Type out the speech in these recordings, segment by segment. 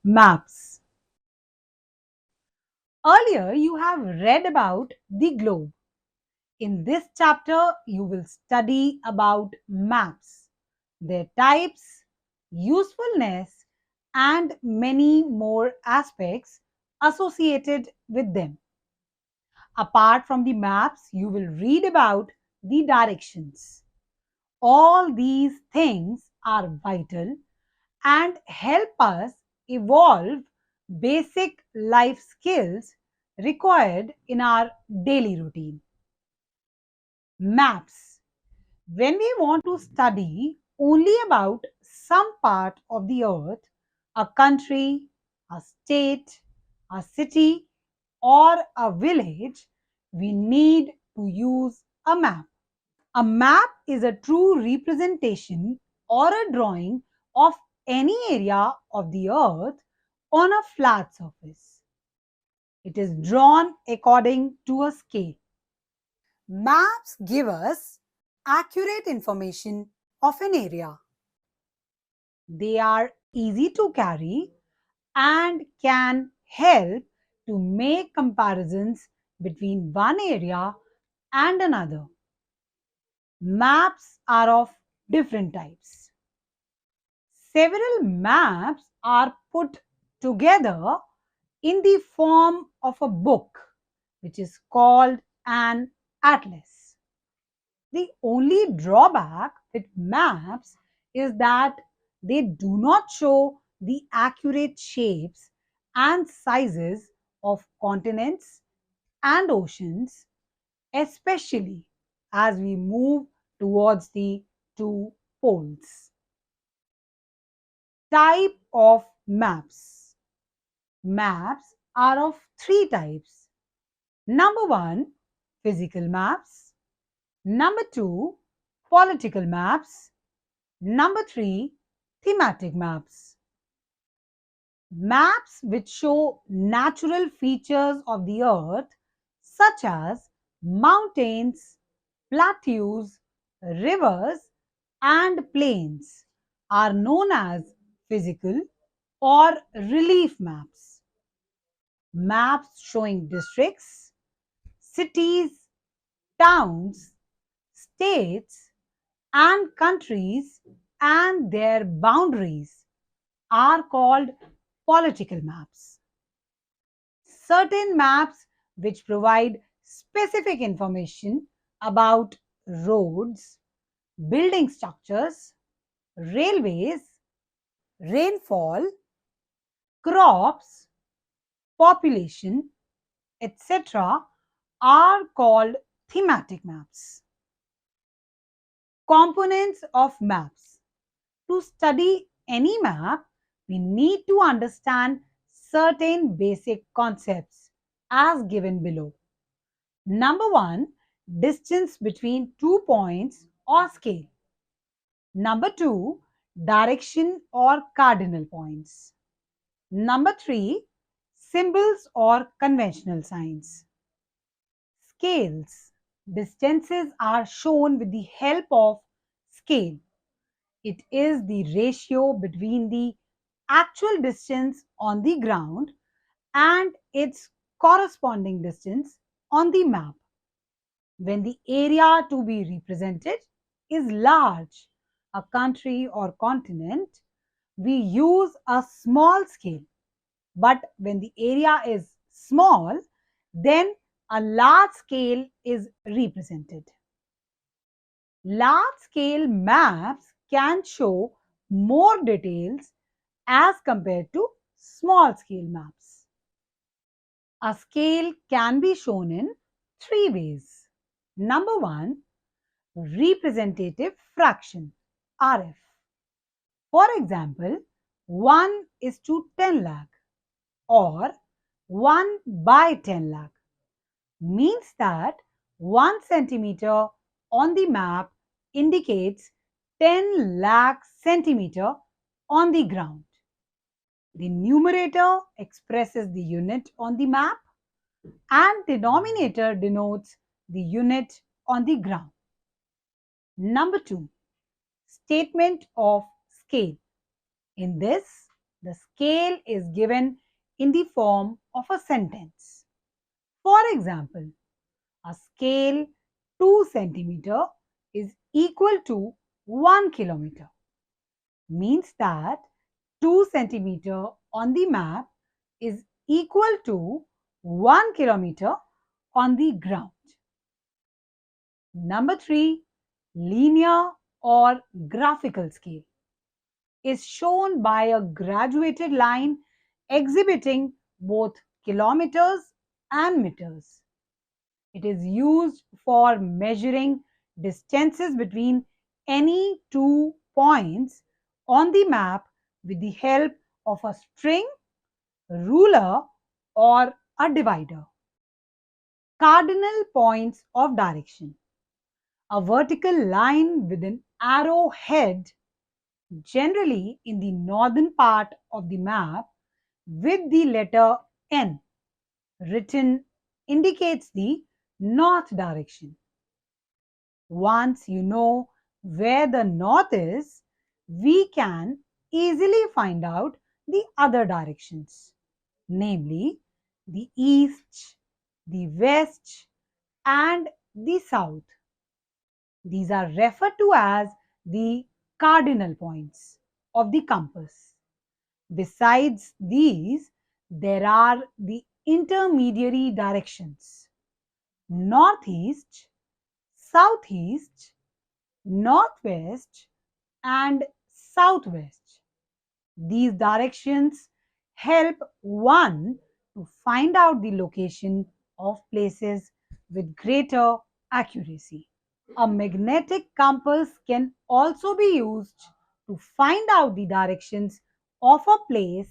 Maps. Earlier, you have read about the globe. In this chapter, you will study about maps, their types, usefulness, and many more aspects associated with them. Apart from the maps, you will read about the directions. All these things are vital and help us evolve basic life skills required in our daily routine. Maps. When we want to study only about some part of the earth, a country, a state, a city, or a village, we need to use a map. A map is a true representation or a drawing of any area of the earth on a flat surface. It is drawn according to a scale. Maps give us accurate information of an area. They are easy to carry and can help to make comparisons between one area and another. Maps are of different types. Several maps are put together in the form of a book, which is called an atlas. The only drawback with maps is that they do not show the accurate shapes and sizes of continents and oceans, especially as we move towards the two poles. Type of maps. Maps are of three types. Number one, physical maps. Number two, political maps. Number three, thematic maps. Maps which show natural features of the earth, such as mountains, plateaus, rivers, and plains, are known as physical or relief maps. Maps showing districts, cities, towns, states, and countries and their boundaries are called political maps. Certain maps which provide specific information about roads, building structures, railways, rainfall, crops, population, etc., are called thematic maps. Components of maps. To study any map, we need to understand certain basic concepts as given below. Number one, distance between two points or scale. Number two, direction or cardinal points. Number three, symbols or conventional signs. Scales. Distances are shown with the help of scale. It is the ratio between the actual distance on the ground and its corresponding distance on the map. When the area to be represented is large, a country or continent, we use a small scale. But when the area is small, then a large scale is represented. Large scale maps can show more details as compared to small scale maps. A scale can be shown in three ways. Number one, representative fraction, RF. For example, 1 is to 10 lakh or 1 by 10 lakh means that 1 centimeter on the map indicates 10 lakh centimeter on the ground. The numerator expresses the unit on the map and denominator denotes the unit on the ground. Number two, statement of scale. In this, The scale is given in the form of a sentence. For example, a scale 2 centimeter is equal to 1 kilometer. Means that 2 centimeter on the map is equal to 1 kilometer on the ground. Number 3, linear or graphical scale is shown by a graduated line exhibiting both kilometers and meters. It is used for measuring distances between any two points on the map with the help of a string, ruler, or a divider. Cardinal points of direction. A vertical line with an arrow head, generally in the northern part of the map, with the letter N written, indicates the north direction. Once you know where the north is, we can easily find out the other directions, namely the east, the west, and the south. These are referred to as the cardinal points of the compass. Besides these, there are the intermediary directions: northeast, southeast, northwest, and southwest. These directions help one to find out the location of places with greater accuracy. A magnetic compass can also be used to find out the directions of a place,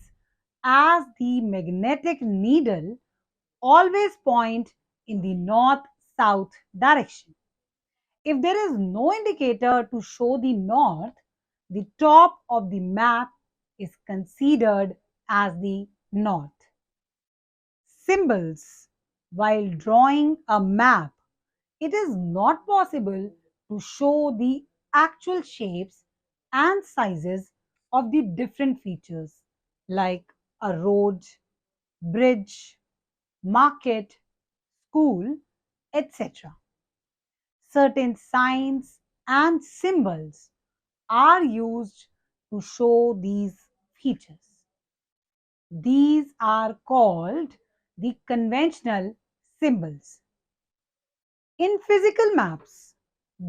as the magnetic needle always point in the north-south direction. If there is no indicator to show the north, the top of the map is considered as the north. Symbols. While drawing a map, it is not possible to show the actual shapes and sizes of the different features like a road, bridge, market, school, etc. Certain signs and symbols are used to show these features. These are called the conventional symbols. In physical maps,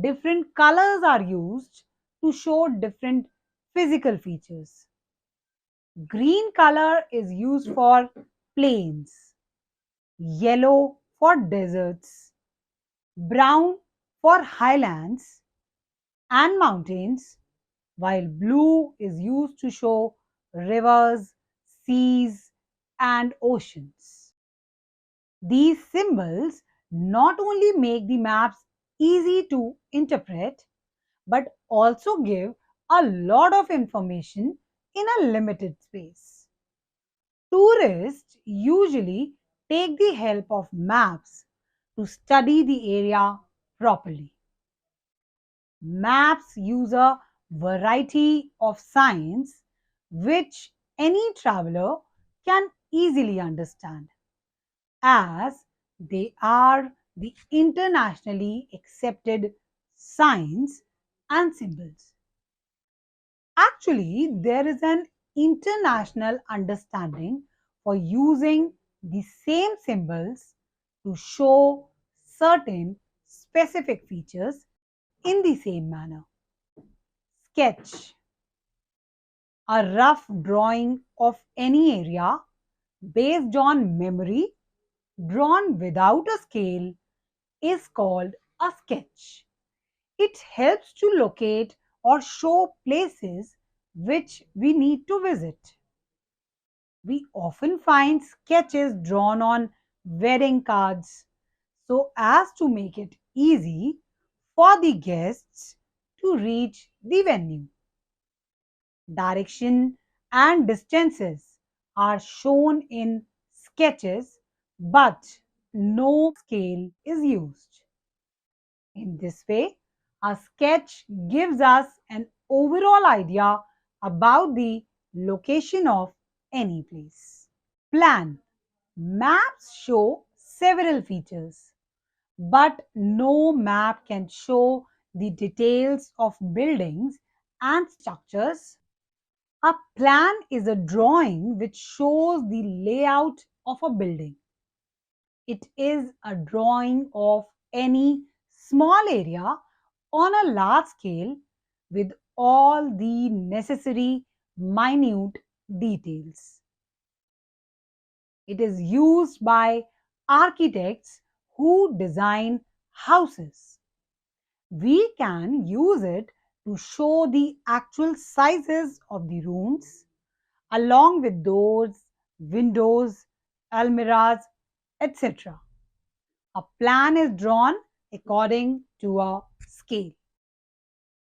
different colors are used to show different physical features. Green color is used for plains, yellow for deserts, brown for highlands and mountains, while blue is used to show rivers, seas, and oceans. These symbols not only make the maps easy to interpret, but also give a lot of information in a limited space. Tourists usually take the help of maps to study the area properly. Maps use a variety of signs which any traveler can easily understand, as they are the internationally accepted signs and symbols. Actually, there is an international understanding for using the same symbols to show certain specific features in the same manner. Sketch. A rough drawing of any area based on memory, drawn without a scale, is called a sketch. It helps to locate or show places which we need to visit. We often find sketches drawn on wedding cards so as to make it easy for the guests to reach the venue. Direction and distances are shown in sketches, but no scale is used. In this way, a sketch gives us an overall idea about the location of any place. Plan. Maps show several features, but no map can show the details of buildings and structures. A plan is a drawing which shows the layout of a building. It is a drawing of any small area on a large scale with all the necessary minute details. It is used by architects who design houses. We can use it to show the actual sizes of the rooms along with doors, windows, almirahs, etc. A plan is drawn according to a scale.